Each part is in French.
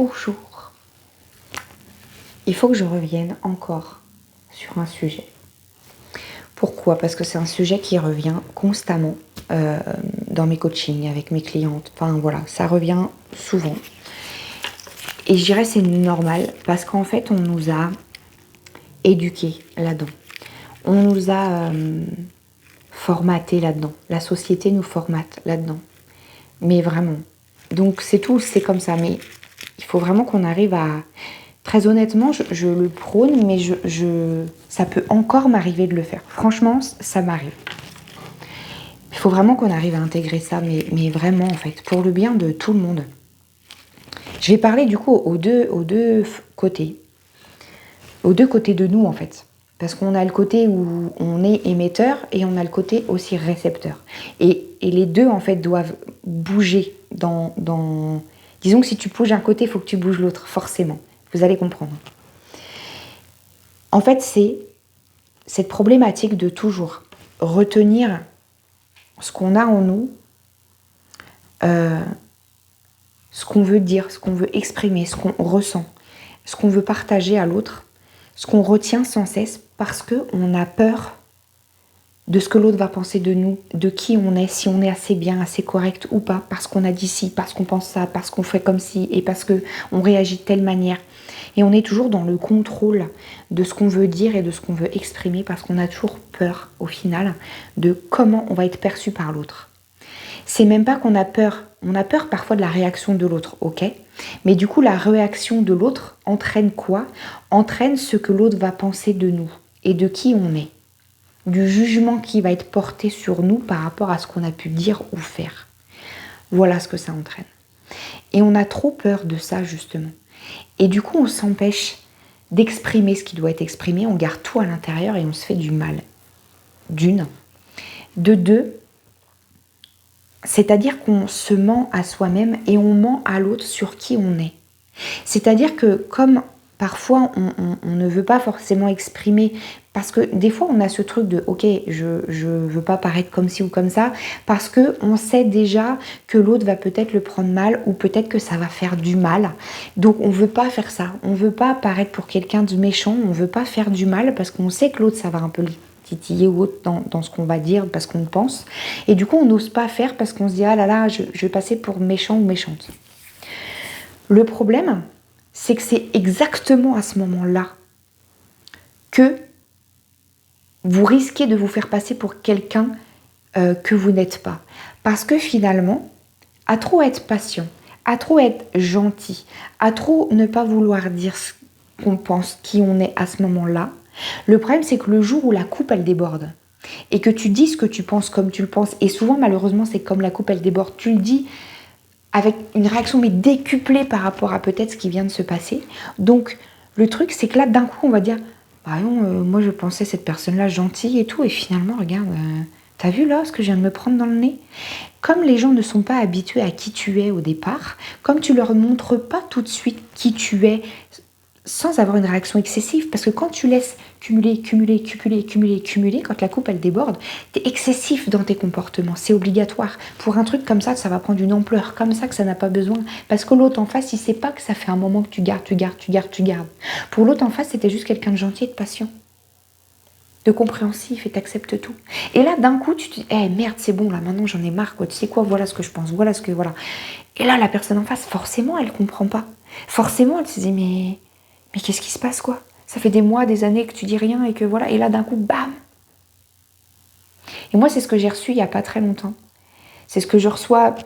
Bonjour. Il faut que je revienne encore sur un sujet. Pourquoi? Parce que c'est un sujet qui revient constamment dans mes coachings, avec mes clientes. Enfin voilà, ça revient souvent. Et je dirais c'est normal parce qu'en fait on nous a éduqués là-dedans. On nous a formatés là-dedans. La société nous formate là-dedans. Mais vraiment. Donc c'est tout, c'est comme ça. Mais il faut vraiment qu'on arrive à... Très honnêtement, je le prône, mais ça peut encore m'arriver de le faire. Franchement, ça m'arrive. Il faut vraiment qu'on arrive à intégrer ça, mais vraiment en fait, pour le bien de tout le monde. Je vais parler du coup aux deux côtés. Aux deux côtés de nous en fait. Parce qu'on a le côté où on est émetteur et on a le côté aussi récepteur. Et les deux en fait doivent bouger dans... Disons que si tu bouges un côté, il faut que tu bouges l'autre, forcément. Vous allez comprendre. En fait, c'est cette problématique de toujours retenir ce qu'on a en nous, ce qu'on veut dire, ce qu'on veut exprimer, ce qu'on ressent, ce qu'on veut partager à l'autre, ce qu'on retient sans cesse parce qu'on a peur de ce que l'autre va penser de nous, de qui on est, si on est assez bien, assez correct ou pas, parce qu'on a dit ci, parce qu'on pense ça, parce qu'on fait comme ci, et parce qu'on réagit de telle manière. Et on est toujours dans le contrôle de ce qu'on veut dire et de ce qu'on veut exprimer, parce qu'on a toujours peur, au final, de comment on va être perçu par l'autre. C'est même pas qu'on a peur, on a peur parfois de la réaction de l'autre, ok ? Mais du coup, la réaction de l'autre entraîne quoi ? Entraîne ce que l'autre va penser de nous et de qui on est. Du jugement qui va être porté sur nous par rapport à ce qu'on a pu dire ou faire. Voilà ce que ça entraîne. Et on a trop peur de ça, justement. Et du coup, on s'empêche d'exprimer ce qui doit être exprimé, on garde tout à l'intérieur et on se fait du mal. D'une. De deux, c'est-à-dire qu'on se ment à soi-même et on ment à l'autre sur qui on est. C'est-à-dire que comme parfois on ne veut pas forcément exprimer, parce que des fois on a ce truc de ok, je veux pas paraître comme ci ou comme ça, parce que on sait déjà que l'autre va peut-être le prendre mal ou peut-être que ça va faire du mal. Donc on veut pas faire ça, on veut pas paraître pour quelqu'un de méchant, on veut pas faire du mal parce qu'on sait que l'autre ça va un peu titiller ou autre dans ce qu'on va dire parce qu'on pense. Et du coup on n'ose pas faire parce qu'on se dit ah là là, je vais passer pour méchant ou méchante. Le problème, c'est que c'est exactement à ce moment-là que vous risquez de vous faire passer pour quelqu'un que vous n'êtes pas. Parce que finalement, à trop être patient, à trop être gentil, à trop ne pas vouloir dire ce qu'on pense, qui on est à ce moment-là, le problème c'est que le jour où la coupe elle déborde et que tu dis ce que tu penses comme tu le penses, et souvent malheureusement c'est comme la coupe elle déborde, tu le dis avec une réaction mais décuplée par rapport à peut-être ce qui vient de se passer. Donc le truc c'est que là d'un coup on va dire bah non, moi je pensais cette personne-là gentille et tout, et finalement regarde, t'as vu là ce que je viens de me prendre dans le nez? Comme les gens ne sont pas habitués à qui tu es au départ, comme tu leur montres pas tout de suite qui tu es sans avoir une réaction excessive, parce que quand tu laisses cumuler, quand la coupe elle déborde, t'es excessif dans tes comportements, c'est obligatoire. Pour un truc comme ça va prendre une ampleur comme ça que ça n'a pas besoin, parce que l'autre en face, il sait pas que ça fait un moment que tu gardes. Pour l'autre en face, c'était juste quelqu'un de gentil et de patient, de compréhensif, et t'acceptes tout. Et là, d'un coup, tu te dis, merde, c'est bon, là, maintenant j'en ai marre, quoi. Tu sais quoi, voilà ce que je pense, voilà. Et là, la personne en face, forcément, elle comprend pas. Forcément, elle se dit, mais qu'est-ce qui se passe, quoi? Ça fait des mois, des années que tu dis rien et que voilà. Et là, d'un coup, bam! Et moi, c'est ce que j'ai reçu il n'y a pas très longtemps. C'est ce que je reçois,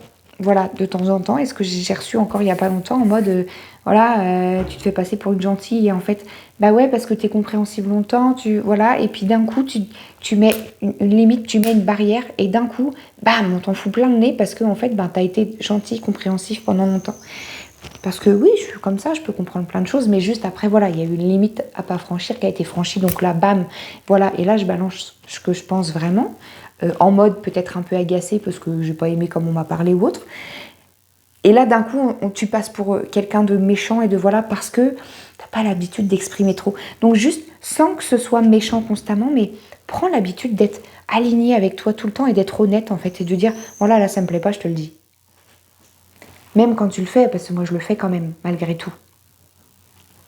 voilà, de temps en temps. Et ce que j'ai reçu encore il n'y a pas longtemps en mode, tu te fais passer pour une gentille. Et en fait, bah ouais, parce que tu es compréhensive longtemps, voilà. Et puis d'un coup, tu mets une limite, tu mets une barrière. Et d'un coup, bam, on t'en fout plein le nez parce que en fait, tu as été gentil, compréhensif pendant longtemps. Parce que oui, je suis comme ça, je peux comprendre plein de choses, mais juste après, voilà, il y a eu une limite à pas franchir qui a été franchie, donc là, bam, voilà, et là, je balance ce que je pense vraiment, en mode peut-être un peu agacé parce que j'ai pas aimé comme on m'a parlé ou autre. Et là, d'un coup, tu passes pour quelqu'un de méchant et de voilà, parce que t'as pas l'habitude d'exprimer trop. Donc juste, sans que ce soit méchant constamment, mais prends l'habitude d'être aligné avec toi tout le temps et d'être honnête, en fait, et de dire, voilà, là, ça me plaît pas, je te le dis. Même quand tu le fais, parce que moi je le fais quand même, malgré tout.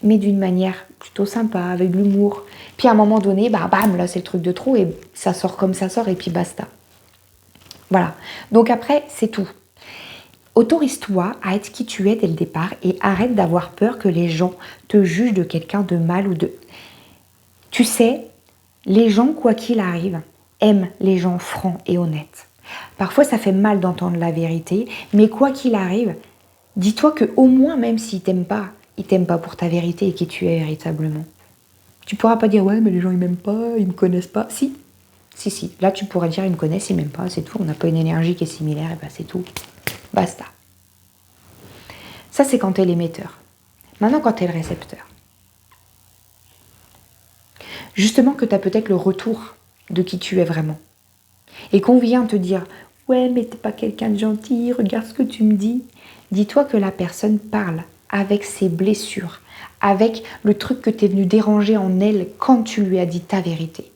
Mais d'une manière plutôt sympa, avec de l'humour. Puis à un moment donné, bah bam, là c'est le truc de trop et ça sort comme ça sort et puis basta. Voilà. Donc après, c'est tout. Autorise-toi à être qui tu es dès le départ et arrête d'avoir peur que les gens te jugent de quelqu'un de mal ou de... Tu sais, les gens, quoi qu'il arrive, aiment les gens francs et honnêtes. Parfois, ça fait mal d'entendre la vérité, mais quoi qu'il arrive, dis-toi que au moins, même s'ils ils t'aiment pas pour ta vérité et qui tu es véritablement. Tu pourras pas dire ouais, mais les gens ils m'aiment pas, ils me connaissent pas. Si, si. Là, tu pourrais dire ils me connaissent, ils m'aiment pas, c'est tout. On n'a pas une énergie qui est similaire, et ben c'est tout. Basta. Ça, c'est quand tu es l'émetteur. Maintenant, quand tu es le récepteur. Justement que tu as peut-être le retour de qui tu es vraiment. Et qu'on vient te dire « Ouais, mais t'es pas quelqu'un de gentil, regarde ce que tu me dis. » Dis-toi que la personne parle avec ses blessures, avec le truc que tu es venu déranger en elle quand tu lui as dit ta vérité.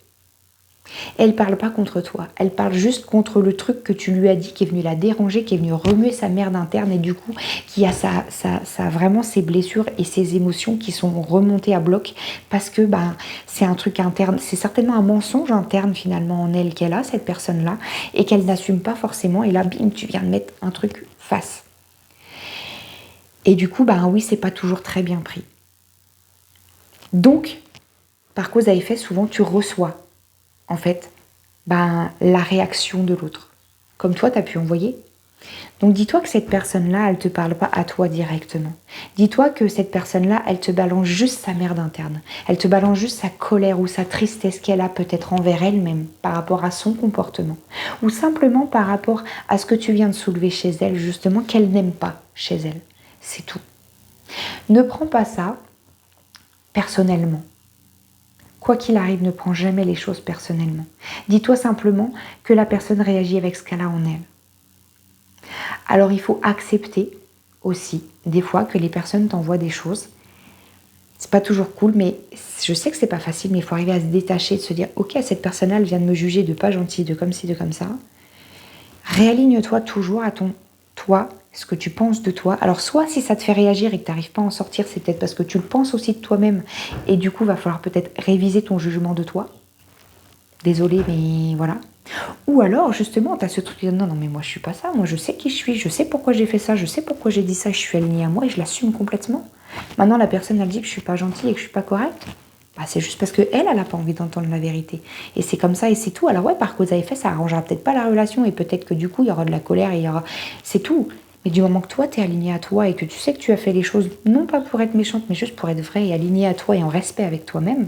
Elle parle pas contre toi, elle parle juste contre le truc que tu lui as dit qui est venu la déranger, qui est venu remuer sa merde interne et du coup qui a vraiment ses blessures et ses émotions qui sont remontées à bloc parce que c'est un truc interne, c'est certainement un mensonge interne finalement en elle qu'elle a, cette personne-là, et qu'elle n'assume pas forcément et là bim, tu viens de mettre un truc face. Et du coup, oui, c'est pas toujours très bien pris. Donc, par cause à effet, souvent tu reçois en fait, la réaction de l'autre. Comme toi, tu as pu envoyer. Donc dis-toi que cette personne-là, elle ne te parle pas à toi directement. Dis-toi que cette personne-là, elle te balance juste sa merde interne. Elle te balance juste sa colère ou sa tristesse qu'elle a peut-être envers elle-même par rapport à son comportement. Ou simplement par rapport à ce que tu viens de soulever chez elle, justement, qu'elle n'aime pas chez elle. C'est tout. Ne prends pas ça personnellement. Quoi qu'il arrive, ne prends jamais les choses personnellement. Dis-toi simplement que la personne réagit avec ce qu'elle a en elle. Alors il faut accepter aussi, des fois, que les personnes t'envoient des choses. C'est pas toujours cool, mais je sais que c'est pas facile, mais il faut arriver à se détacher, de se dire, ok, cette personne-là, elle vient de me juger de pas gentil, de comme ci, de comme ça. Réaligne-toi toujours à toi, ce que tu penses de toi. Alors soit si ça te fait réagir et que tu n'arrives pas à en sortir, c'est peut-être parce que tu le penses aussi de toi-même et du coup, il va falloir peut-être réviser ton jugement de toi. Désolée, mais voilà. Ou alors, justement, tu as ce truc de non, mais moi je suis pas ça, moi je sais qui je suis, je sais pourquoi j'ai fait ça, je sais pourquoi j'ai dit ça, je suis alignée à moi et je l'assume complètement. Maintenant, la personne, elle dit que je suis pas gentille et que je suis pas correcte. C'est juste parce qu'elle n'a pas envie d'entendre la vérité. Et c'est comme ça et c'est tout. Alors ouais, par cause à effet, ça arrangera peut-être pas la relation et peut-être que du coup, il y aura de la colère et il y aura... C'est tout. Mais du moment que toi, tu es aligné à toi et que tu sais que tu as fait les choses, non pas pour être méchante, mais juste pour être vraie et alignée à toi et en respect avec toi-même,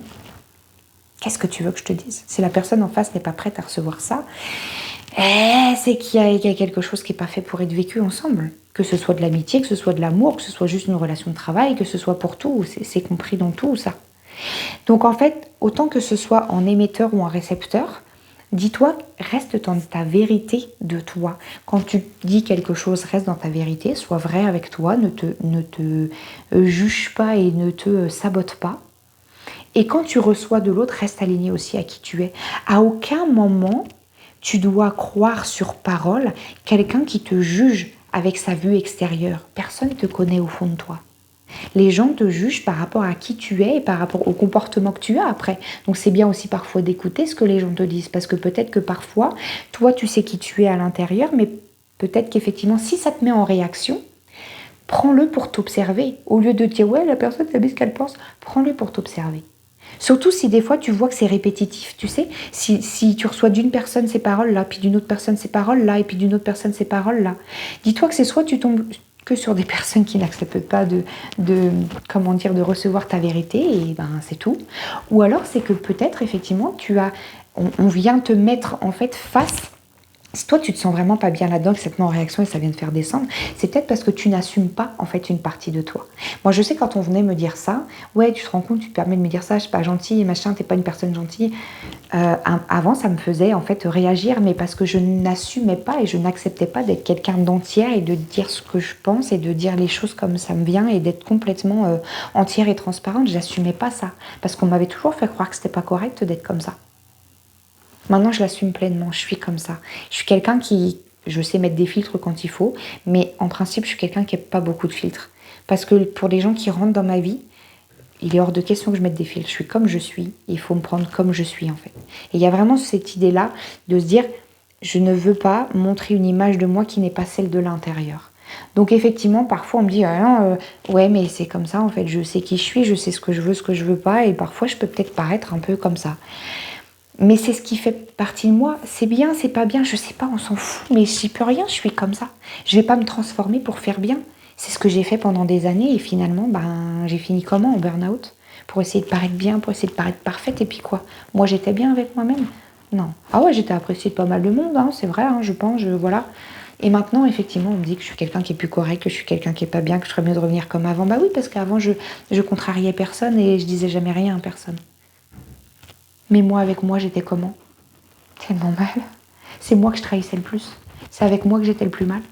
qu'est-ce que tu veux que je te dise? Si la personne en face n'est pas prête à recevoir ça, c'est qu'il y a quelque chose qui n'est pas fait pour être vécu ensemble. Que ce soit de l'amitié, que ce soit de l'amour, que ce soit juste une relation de travail, que ce soit pour tout. C'est compris dans tout ça. Donc en fait, autant que ce soit en émetteur ou en récepteur, dis-toi, reste dans ta vérité de toi. Quand tu dis quelque chose, reste dans ta vérité, sois vrai avec toi, ne te juge pas et ne te sabote pas. Et quand tu reçois de l'autre, reste aligné aussi à qui tu es. À aucun moment, tu dois croire sur parole quelqu'un qui te juge avec sa vue extérieure. Personne ne te connaît au fond de toi. Les gens te jugent par rapport à qui tu es et par rapport au comportement que tu as après. Donc c'est bien aussi parfois d'écouter ce que les gens te disent parce que peut-être que parfois, toi tu sais qui tu es à l'intérieur, mais peut-être qu'effectivement si ça te met en réaction, prends-le pour t'observer. Au lieu de dire ouais la personne elle dit ce qu'elle pense, prends-le pour t'observer. Surtout si des fois tu vois que c'est répétitif, tu sais, si tu reçois d'une personne ces paroles-là, puis d'une autre personne ces paroles-là, et puis d'une autre personne ces paroles-là, dis-toi que c'est soit tu tombes que sur des personnes qui n'acceptent pas de recevoir ta vérité, et c'est tout. Ou alors c'est que peut-être effectivement on vient te mettre en fait face. Si toi tu te sens vraiment pas bien là-dedans, que ça te met en réaction et ça vient te faire descendre, c'est peut-être parce que tu n'assumes pas en fait une partie de toi. Moi je sais quand on venait me dire ça, ouais tu te rends compte, tu te permets de me dire ça, je suis pas gentille, machin, t'es pas une personne gentille. Avant ça me faisait en fait réagir, mais parce que je n'assumais pas et je n'acceptais pas d'être quelqu'un d'entière et de dire ce que je pense et de dire les choses comme ça me vient et d'être complètement entière et transparente. J'assumais pas ça parce qu'on m'avait toujours fait croire que c'était pas correct d'être comme ça. Maintenant, je l'assume pleinement, je suis comme ça. Je suis quelqu'un qui Je sais mettre des filtres quand il faut, mais en principe, je suis quelqu'un qui n'aime pas beaucoup de filtres. Parce que pour les gens qui rentrent dans ma vie, il est hors de question que je mette des filtres. Je suis comme je suis, il faut me prendre comme je suis en fait. Et il y a vraiment cette idée-là de se dire, je ne veux pas montrer une image de moi qui n'est pas celle de l'intérieur. Donc effectivement, parfois on me dit, ouais mais c'est comme ça en fait, je sais qui je suis, je sais ce que je veux pas, et parfois je peux peut-être paraître un peu comme ça. Mais c'est ce qui fait partie de moi. C'est bien, c'est pas bien, je sais pas, on s'en fout, mais j'y peux rien, je suis comme ça. Je vais pas me transformer pour faire bien. C'est ce que j'ai fait pendant des années et finalement, j'ai fini comment en burn-out? Pour essayer de paraître bien, pour essayer de paraître parfaite, et puis quoi? Moi j'étais bien avec moi-même? Non. Ah ouais, j'étais appréciée de pas mal de monde, hein, c'est vrai, hein, je pense, voilà. Et maintenant, effectivement, on me dit que je suis quelqu'un qui est plus correct, que je suis quelqu'un qui est pas bien, que je serais mieux de revenir comme avant. Bah oui, parce qu'avant, je contrariais personne et je disais jamais rien à personne. Mais moi, avec moi, j'étais comment? Tellement mal. C'est moi que je trahissais le plus. C'est avec moi que j'étais le plus mal.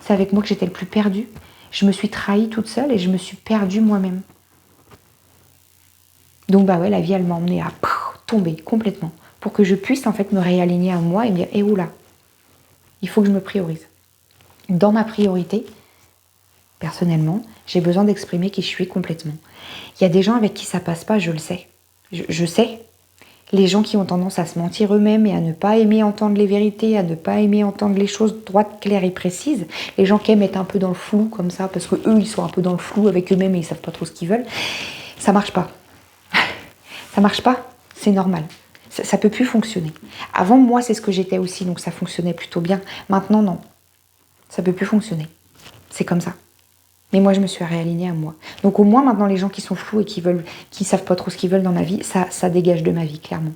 C'est avec moi que j'étais le plus perdue. Je me suis trahie toute seule et je me suis perdue moi-même. Donc bah ouais, la vie, elle m'a emmenée à tomber complètement pour que je puisse en fait me réaligner à moi et me dire, oula, il faut que je me priorise. Dans ma priorité, personnellement, j'ai besoin d'exprimer qui je suis complètement. Il y a des gens avec qui ça passe pas, je le sais. Je sais. Les gens qui ont tendance à se mentir eux-mêmes et à ne pas aimer entendre les vérités, à ne pas aimer entendre les choses droites, claires et précises. Les gens qui aiment être un peu dans le flou comme ça, parce que eux, ils sont un peu dans le flou avec eux-mêmes et ils savent pas trop ce qu'ils veulent. Ça marche pas. Ça marche pas, c'est normal. Ça peut plus fonctionner. Avant, moi, c'est ce que j'étais aussi, donc ça fonctionnait plutôt bien. Maintenant, non. Ça peut plus fonctionner. C'est comme ça. Mais moi, je me suis réalignée à moi. Donc au moins, maintenant, les gens qui sont flous et qui savent pas trop ce qu'ils veulent dans ma vie, ça dégage de ma vie, clairement.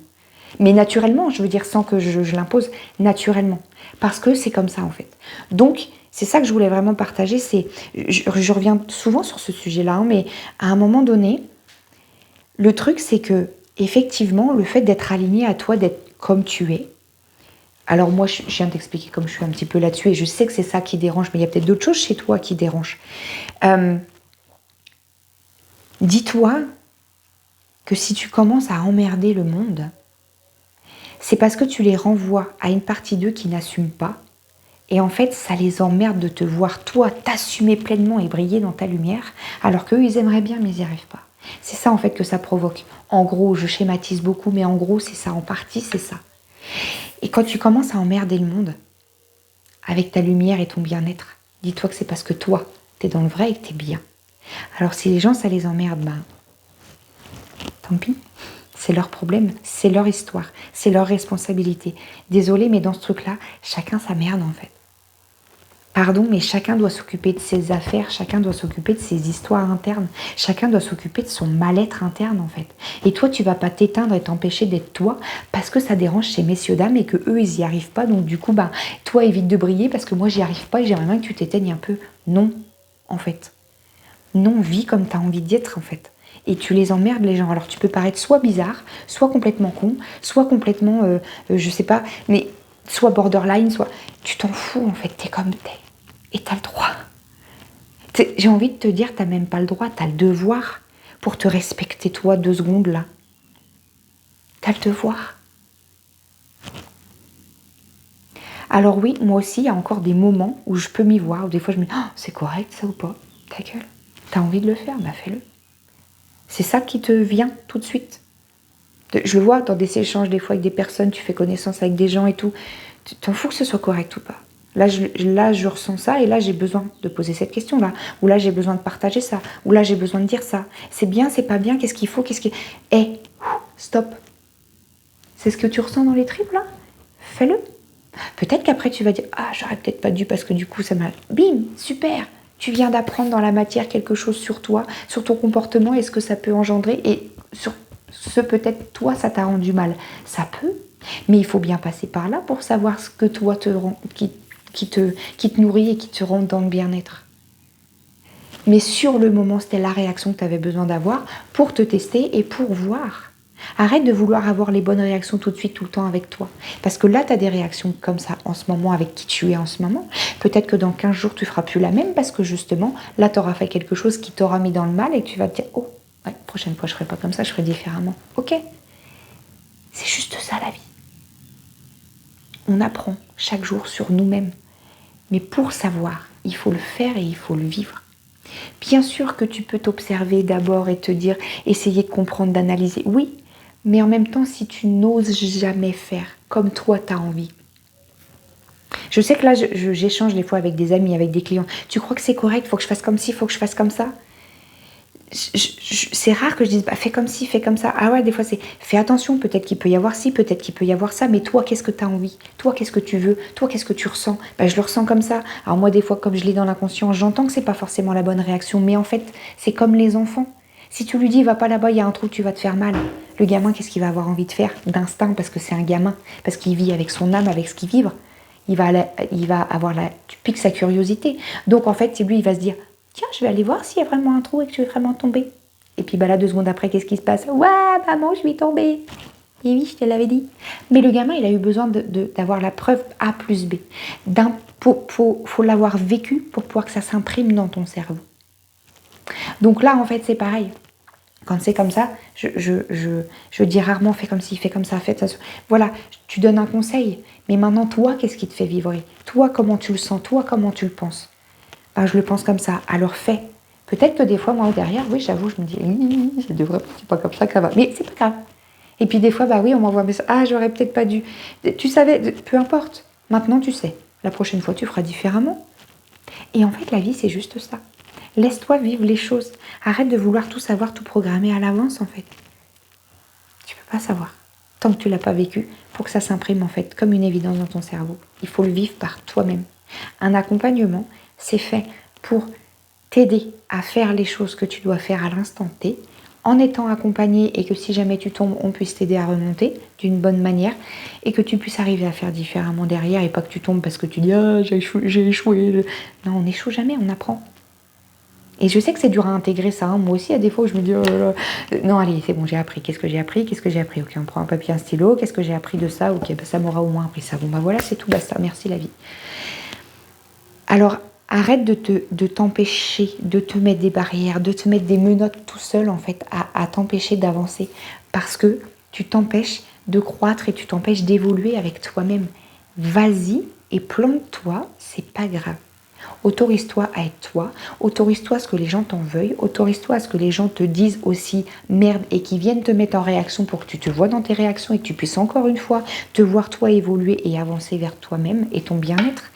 Mais naturellement, je veux dire, sans que je l'impose, naturellement. Parce que c'est comme ça, en fait. Donc, c'est ça que je voulais vraiment partager. Je reviens souvent sur ce sujet-là, hein, mais à un moment donné, le truc, c'est que, effectivement, le fait d'être aligné à toi, d'être comme tu es, alors moi, je viens d'expliquer comme je suis un petit peu là-dessus, et je sais que c'est ça qui dérange, mais il y a peut-être d'autres choses chez toi qui dérangent. Dis-toi que si tu commences à emmerder le monde, c'est parce que tu les renvoies à une partie d'eux qui n'assume pas. Et en fait, ça les emmerde de te voir, toi, t'assumer pleinement et briller dans ta lumière, alors qu'eux, ils aimeraient bien, mais ils n'y arrivent pas. C'est ça, en fait, que ça provoque. En gros, je schématise beaucoup, mais en gros, c'est ça, en partie, c'est ça. Et quand tu commences à emmerder le monde, avec ta lumière et ton bien-être, dis-toi que c'est parce que toi, t'es dans le vrai et que t'es bien. Alors si les gens, ça les emmerde, tant pis. C'est leur problème, c'est leur histoire, c'est leur responsabilité. Désolée, mais dans ce truc-là, chacun sa merde en fait. Pardon, mais chacun doit s'occuper de ses affaires, chacun doit s'occuper de ses histoires internes, chacun doit s'occuper de son mal-être interne en fait. Et toi, tu vas pas t'éteindre et t'empêcher d'être toi parce que ça dérange ces messieurs dames et que eux ils y arrivent pas. Donc du coup, toi évite de briller parce que moi j'y arrive pas et j'aimerais bien que tu t'éteignes un peu. Non, en fait. Non, vis comme tu as envie d'être en fait. Et tu les emmerdes les gens. Alors tu peux paraître soit bizarre, soit complètement con, soit complètement, je sais pas, mais soit borderline, soit... Tu t'en fous en fait, t'es comme t'es. Et t'as le droit. J'ai envie de te dire, t'as même pas le droit, t'as le devoir pour te respecter toi 2 secondes là. T'as le devoir. Alors oui, moi aussi, il y a encore des moments où je peux m'y voir, où des fois je me dis, c'est correct ça ou pas? Ta gueule. T'as envie de le faire, fais-le. C'est ça qui te vient tout de suite. Je le vois dans des échanges des fois avec des personnes, tu fais connaissance avec des gens et tout. Tu t'en fous que ce soit correct ou pas. Là, je ressens ça et là, j'ai besoin de poser cette question-là. Ou là, j'ai besoin de partager ça. Ou là, j'ai besoin de dire ça. C'est bien, c'est pas bien, qu'est-ce qu'il faut, stop. C'est ce que tu ressens dans les tripes, là? Fais-le. Peut-être qu'après, tu vas dire, j'aurais peut-être pas dû parce que du coup, ça m'a... Bim, super. Tu viens d'apprendre dans la matière quelque chose sur toi, sur ton comportement et ce que ça peut engendrer et sur ce peut-être toi ça t'a rendu mal. Ça peut, mais il faut bien passer par là pour savoir ce que toi te rend, qui te nourrit et qui te rend dans le bien-être. Mais sur le moment, c'était la réaction que tu avais besoin d'avoir pour te tester et pour voir. Arrête de vouloir avoir les bonnes réactions tout de suite, tout le temps avec toi. Parce que là, tu as des réactions comme ça en ce moment, avec qui tu es en ce moment. Peut-être que dans 15 jours, tu feras plus la même parce que justement, là, tu auras fait quelque chose qui t'aura mis dans le mal et que tu vas te dire, prochaine fois, je ferai pas comme ça, je ferai différemment. Ok? C'est juste ça, la vie. On apprend chaque jour sur nous-mêmes. Mais pour savoir, il faut le faire et il faut le vivre. Bien sûr que tu peux t'observer d'abord et te dire, essayer de comprendre, d'analyser. Oui, mais en même temps, si tu n'oses jamais faire comme toi tu as envie. Je sais que là, j'échange des fois avec des amis, avec des clients. Tu crois que c'est correct? Faut que je fasse comme ci, faut que je fasse comme ça? C'est rare que je dise bah, fais comme ci, fais comme ça. Ah ouais, des fois c'est fais attention, peut-être qu'il peut y avoir ci, peut-être qu'il peut y avoir ça, mais toi, qu'est-ce que tu as envie? Toi, qu'est-ce que tu veux? Toi, qu'est-ce que tu ressens? Bah, je le ressens comme ça. Alors moi, des fois, comme je l'ai dans l'inconscient, j'entends que c'est pas forcément la bonne réaction, mais en fait, c'est comme les enfants. Si tu lui dis va pas là-bas, il y a un trou, tu vas te faire mal. Le gamin, qu'est-ce qu'il va avoir envie de faire? D'instinct, parce que c'est un gamin, parce qu'il vit avec son âme, avec ce qu'il vibre. Il va avoir tu piques sa curiosité. Donc en fait, lui, il va se dire tiens, je vais aller voir s'il y a vraiment un trou et que je vais vraiment tomber. Et puis bah là, 2 secondes après, qu'est-ce qui se passe? Ouais, maman, je vais tomber. Et oui, je te l'avais dit. Mais le gamin, il a eu besoin d'avoir la preuve A plus B. Faut l'avoir vécu pour pouvoir que ça s'imprime dans ton cerveau. Donc là, en fait, c'est pareil. Quand c'est comme ça, je dis rarement fais comme ci, fais comme ça, fais ça. Voilà, tu donnes un conseil. Mais maintenant, toi, qu'est-ce qui te fait vibrer? Toi, comment tu le sens? Toi, comment tu le penses? Ben, je le pense comme ça. Alors fais. Peut-être que des fois, moi, derrière, oui, j'avoue, je me dis, je devrais, c'est pas comme ça que ça va. Mais c'est pas grave. Et puis des fois, bah oui, on m'envoie un message. Ah, j'aurais peut-être pas dû. Tu savais, peu importe. Maintenant, tu sais. La prochaine fois, tu feras différemment. Et en fait, la vie, c'est juste ça. Laisse-toi vivre les choses. Arrête de vouloir tout savoir, tout programmer à l'avance, en fait. Tu peux pas savoir. Tant que tu l'as pas vécu, pour que ça s'imprime, en fait, comme une évidence dans ton cerveau. Il faut le vivre par toi-même. Un accompagnement, c'est fait pour t'aider à faire les choses que tu dois faire à l'instant T, en étant accompagné et que si jamais tu tombes, on puisse t'aider à remonter d'une bonne manière et que tu puisses arriver à faire différemment derrière et pas que tu tombes parce que tu dis « Ah, j'ai échoué ». Non, on n'échoue jamais, on apprend. Et je sais que c'est dur à intégrer ça. Hein. Moi aussi, il y a des fois où je me dis oh là là. Non, allez, c'est bon, j'ai appris. Qu'est-ce que j'ai appris? Qu'est-ce que j'ai appris? Ok, on prend un papier, un stylo. Qu'est-ce que j'ai appris de ça? Ok, bah, ça m'aura au moins appris ça. Bon, bah voilà, c'est tout, basta. Merci la vie. Alors, arrête de t'empêcher, de te mettre des barrières, de te mettre des menottes tout seul, en fait, à t'empêcher d'avancer. Parce que tu t'empêches de croître et tu t'empêches d'évoluer avec toi-même. Vas-y et plante-toi, c'est pas grave. Autorise-toi à être toi, autorise-toi à ce que les gens t'en veuillent, autorise-toi à ce que les gens te disent aussi merde et qu'ils viennent te mettre en réaction pour que tu te vois dans tes réactions et que tu puisses encore une fois te voir toi évoluer et avancer vers toi-même et ton bien-être.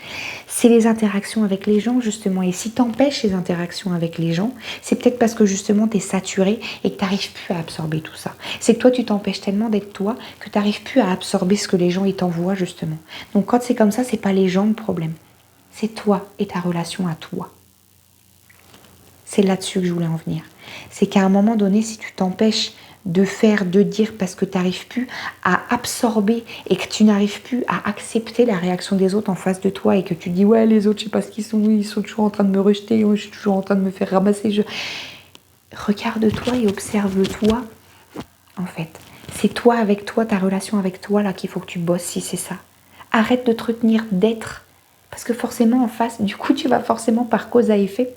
C'est les interactions avec les gens justement. Et si tu empêches les interactions avec les gens, c'est peut-être parce que justement tu es saturé et que tu n'arrives plus à absorber tout ça. C'est que toi tu t'empêches tellement d'être toi que tu n'arrives plus à absorber ce que les gens ils t'envoient justement. Donc quand c'est comme ça, c'est pas les gens le problème. C'est toi et ta relation à toi. C'est là-dessus que je voulais en venir. C'est qu'à un moment donné, si tu t'empêches de faire, de dire parce que tu n'arrives plus à absorber et que tu n'arrives plus à accepter la réaction des autres en face de toi et que tu dis ouais les autres je sais pas ce qu'ils sont toujours en train de me rejeter, je suis toujours en train de me faire ramasser. Regarde-toi et observe-toi en fait. C'est toi avec toi, ta relation avec toi là qu'il faut que tu bosses si c'est ça. Arrête de te retenir d'être. Parce que forcément en face, du coup tu vas forcément par cause à effet,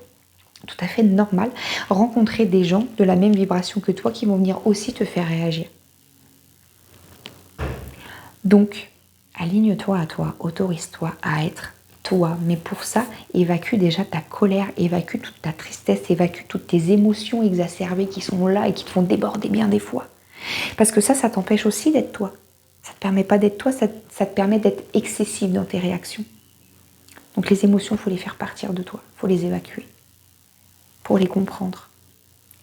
tout à fait normal, rencontrer des gens de la même vibration que toi qui vont venir aussi te faire réagir. Donc, aligne-toi à toi, autorise-toi à être toi. Mais pour ça, évacue déjà ta colère, évacue toute ta tristesse, évacue toutes tes émotions exacerbées qui sont là et qui te font déborder bien des fois. Parce que ça t'empêche aussi d'être toi. Ça ne te permet pas d'être toi, ça te permet d'être excessif dans tes réactions. Donc les émotions, il faut les faire partir de toi, il faut les évacuer pour les comprendre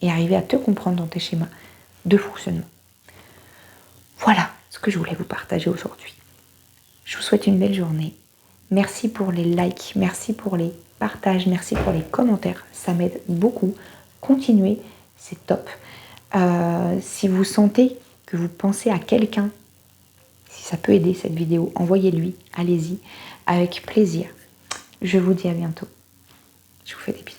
et arriver à te comprendre dans tes schémas de fonctionnement. Voilà ce que je voulais vous partager aujourd'hui. Je vous souhaite une belle journée. Merci pour les likes, merci pour les partages, merci pour les commentaires. Ça m'aide beaucoup. Continuez, c'est top. Si vous sentez que vous pensez à quelqu'un, si ça peut aider cette vidéo, envoyez-lui, allez-y, avec plaisir. Je vous dis à bientôt. Je vous fais des bisous.